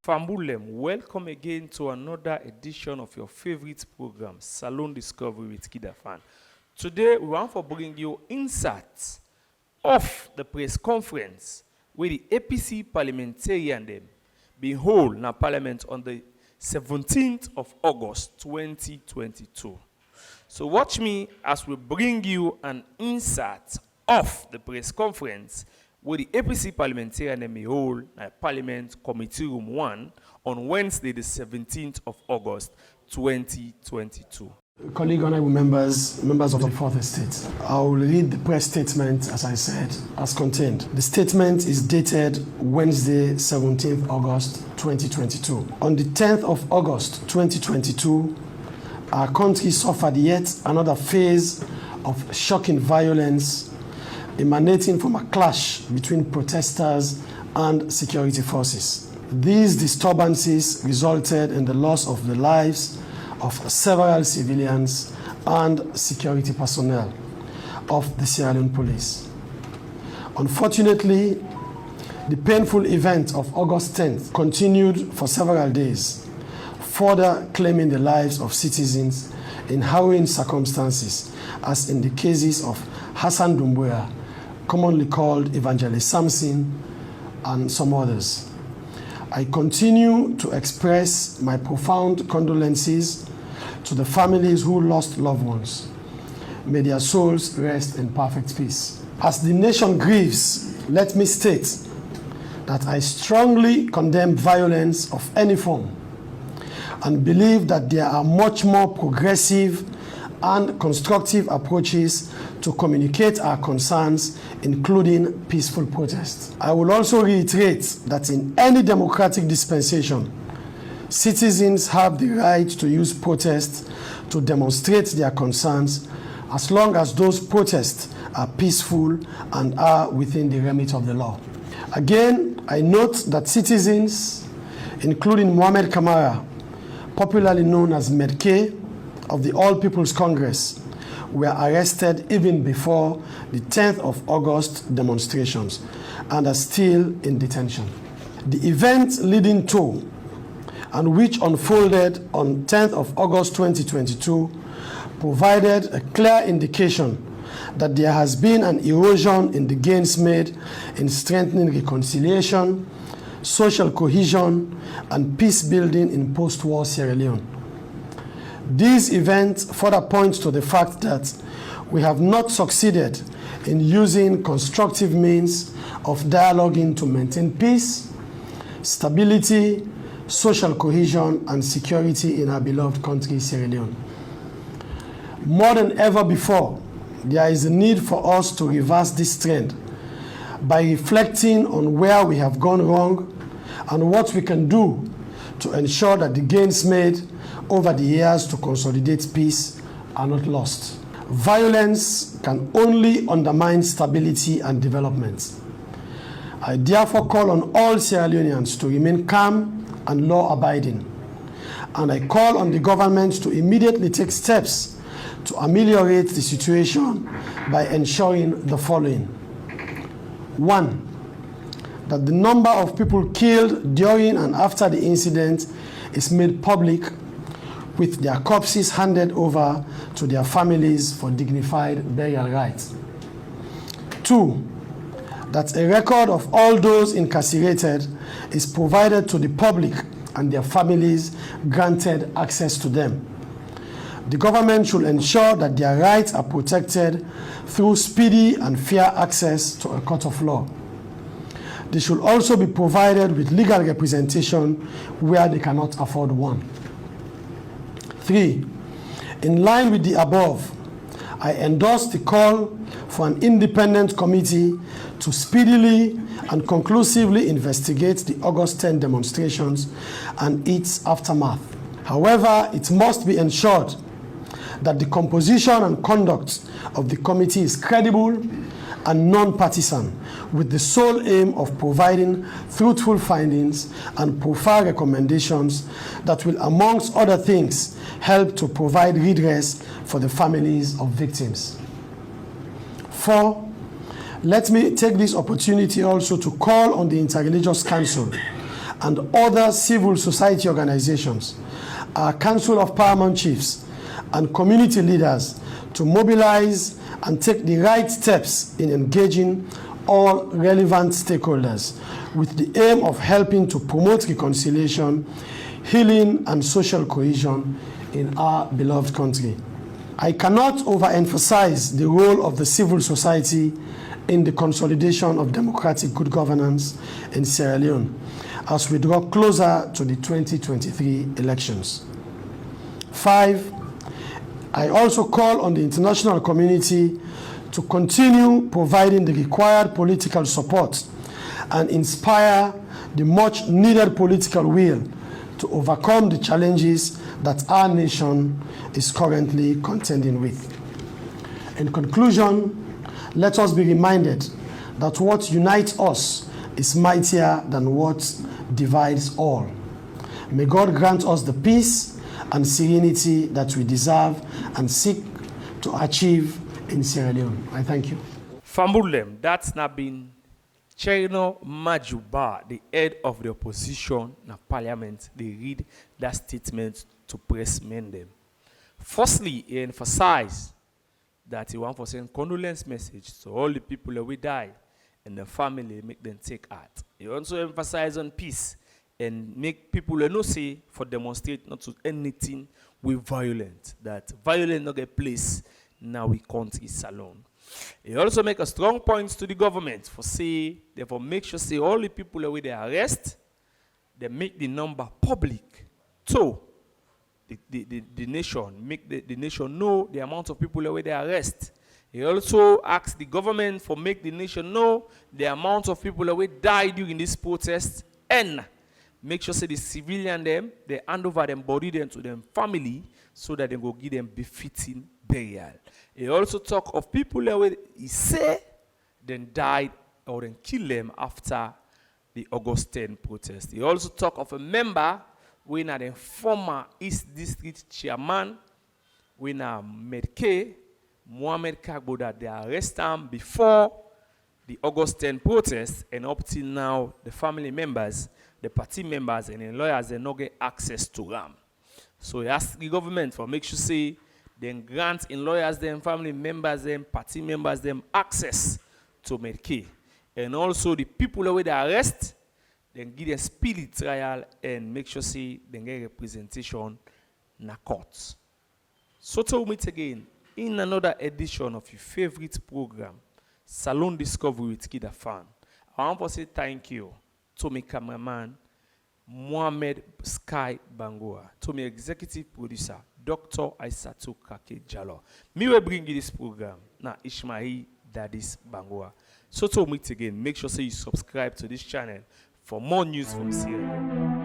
Fambulem, welcome again to another edition of your favorite program, Salon Discovery with KID-AFAN. Today, we want to bring you insights of the press conference where the APC parliamentarian them be held in Parliament on the 17th of August 2022. So watch me as we bring you an insight of the press conference where the APC parliamentarian may hold at Parliament Committee Room 1 on Wednesday, the 17th of August, 2022. Colleague, honorable members of the Fourth Estate, I will read the press statement, as I said, as contained. The statement is dated Wednesday, 17th August, 2022. On the 10th of August, 2022, our country suffered yet another phase of shocking violence emanating from a clash between protesters and security forces. These disturbances resulted in the loss of the lives of several civilians and security personnel of the Sierra Leone police. Unfortunately, the painful event of August 10th continued for several days, further claiming the lives of citizens in harrowing circumstances, as in the cases of Hassan Dumbuya, commonly called Evangelist Samson, and some others. I continue to express my profound condolences to the families who lost loved ones. May their souls rest in perfect peace. As the nation grieves, let me state that I strongly condemn violence of any form and believe that there are much more progressive and constructive approaches to communicate our concerns, including peaceful protest. I will also reiterate that in any democratic dispensation, citizens have the right to use protest to demonstrate their concerns, as long as those protests are peaceful and are within the remit of the law. Again, I note that citizens, including Mohamed Kamara, popularly known as Medke, of the All People's Congress, were arrested even before the 10th of August demonstrations and are still in detention. The event leading to and which unfolded on 10th of August 2022 provided a clear indication that there has been an erosion in the gains made in strengthening reconciliation, social cohesion, and peace building in post-war Sierra Leone. These events further point to the fact that we have not succeeded in using constructive means of dialoguing to maintain peace, stability, social cohesion, and security in our beloved country, Sierra Leone. More than ever before, there is a need for us to reverse this trend by reflecting on where we have gone wrong and what we can do to ensure that the gains made over the years to consolidate peace are not lost. Violence can only undermine stability and development. I therefore call on all Sierra Leoneans to remain calm and law-abiding, and I call on the government to immediately take steps to ameliorate the situation by ensuring the following. 1. That the number of people killed during and after the incident is made public, with their corpses handed over to their families for dignified burial rites. 2. That a record of all those incarcerated is provided to the public and their families granted access to them. The government should ensure that their rights are protected through speedy and fair access to a court of law. They should also be provided with legal representation where they cannot afford one. 3. In line with the above, I endorse the call for an independent committee to speedily and conclusively investigate the August 10 demonstrations and its aftermath. However, it must be ensured that the composition and conduct of the committee is credible and non-partisan, with the sole aim of providing truthful findings and profile recommendations that will, amongst other things, help to provide redress for the families of victims. 4. Let me take this opportunity also to call on the Interreligious Council and other civil society organizations, our Council of Paramount Chiefs, and community leaders to mobilize and take the right steps in engaging all relevant stakeholders with the aim of helping to promote reconciliation, healing, and social cohesion in our beloved country. I cannot overemphasize the role of the civil society in the consolidation of democratic good governance in Sierra Leone as we draw closer to the 2023 elections. 5, I also call on the international community to continue providing the required political support and inspire the much needed political will to overcome the challenges that our nation is currently contending with. In conclusion, let us be reminded that what unites us is mightier than what divides all. May God grant us the peace and serenity that we deserve and seek to achieve in Sierra Leone. I thank you. Fambulem, that's not been Cherno Majuba, the head of the opposition in parliament. They read that statement to pressmen them. Firstly, he emphasized that he wants to send condolence message to all the people that we die and the family, make them take heart. He also emphasized on peace and make people know say for demonstrate not to anything with violence, that violence not get place now we country salon. He also make a strong point to the government for say, therefore make sure say all the people that they arrest, they make the number public. So the nation, make the nation know the amount of people that they arrest. He also asked the government for make the nation know the amount of people that died during this protest and make sure say the civilian them, they hand over them body them to them family so that they go give them befitting burial. He also talk of people that he say then died or then kill them after the August 10 protest. He also talk of a member when the former East District Chairman when Medke Mohamed Kagbo that they arrest him before the August 10 protest, and up till now the family members, the party members and the lawyers they not get access to them. So he asked the government for make sure say then grant in lawyers them, family members them, party members them access to Medke. And also the people that they arrest, then give them speedy trial and make sure say they get representation in the courts. So till we meet again in another edition of your favorite program, Salon Discovery with KID-AFAN. I want to say thank you to my cameraman, Mohamed Sky Bangoa, to my executive producer, Dr. Aissatou Kake Jallo. Me will bring you this program, now Ishmael Dadis Bangoa. So till we meet again, make sure say you subscribe to this channel for more news from Sierra Leone.